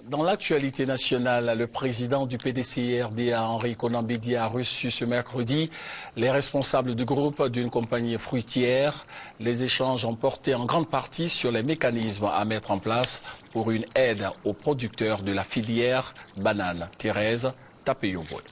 Dans l'actualité nationale, le président du PDCI-RDA, Henri Konan Bédié, a reçu ce mercredi les responsables du groupe d'une compagnie fruitière. Les échanges ont porté en grande partie sur les mécanismes à mettre en place pour une aide aux producteurs de la filière banane. Thérèse Tapeyoboy.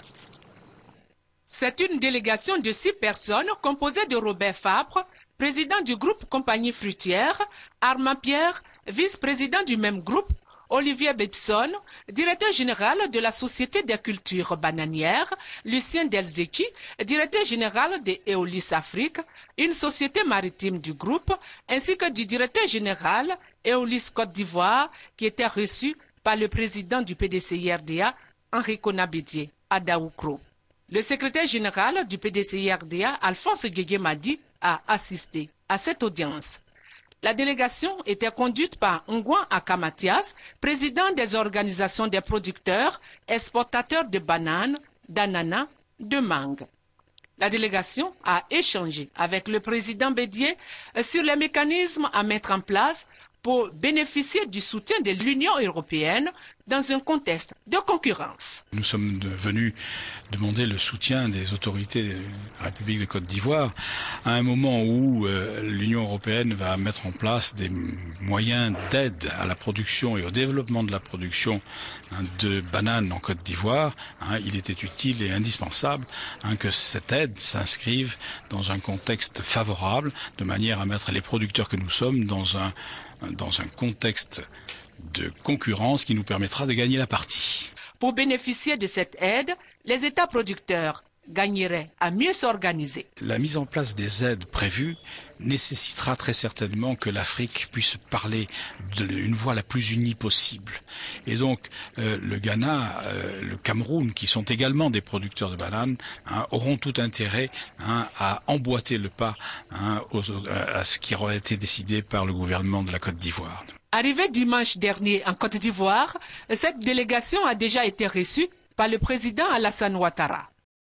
C'est une délégation de 6 personnes composée de Robert Fabre, président du groupe Compagnie fruitière, Armand Pierre, vice-président du même groupe, Olivier Bebson, directeur général de la Société des cultures bananières, Lucien Delzetti, directeur général de Eolis Afrique, une société maritime du groupe, ainsi que du directeur général Eolis Côte d'Ivoire, qui était reçu par le président du PDCI-RDA, Henri Konan Bédié, à Daoukro. Le secrétaire général du PDCI-RDA, Alphonse Diédié Madi, a assisté à cette audience. La délégation était conduite par Ngouan Akamatias, président des organisations des producteurs, exportateurs de bananes, d'ananas, de mangue. La délégation a échangé avec le président Bédié sur les mécanismes à mettre en place pour bénéficier du soutien de l'Union européenne dans un contexte de concurrence. Nous sommes venus demander le soutien des autorités de la République de Côte d'Ivoire à un moment où l'Union européenne va mettre en place des moyens d'aide à la production et au développement de la production de bananes en Côte d'Ivoire. Il était utile et indispensable que cette aide s'inscrive dans un contexte favorable, de manière à mettre les producteurs que nous sommes dans un contexte de concurrence qui nous permettra de gagner la partie. Pour bénéficier de cette aide, les États producteurs gagneraient à mieux s'organiser. La mise en place des aides prévues nécessitera très certainement que l'Afrique puisse parler d'une voix la plus unie possible. Et donc le Ghana, le Cameroun, qui sont également des producteurs de bananes, auront tout intérêt à emboîter le pas à ce qui aura été décidé par le gouvernement de la Côte d'Ivoire. Arrivée dimanche dernier en Côte d'Ivoire, cette délégation a déjà été reçue par le président Alassane Ouattara.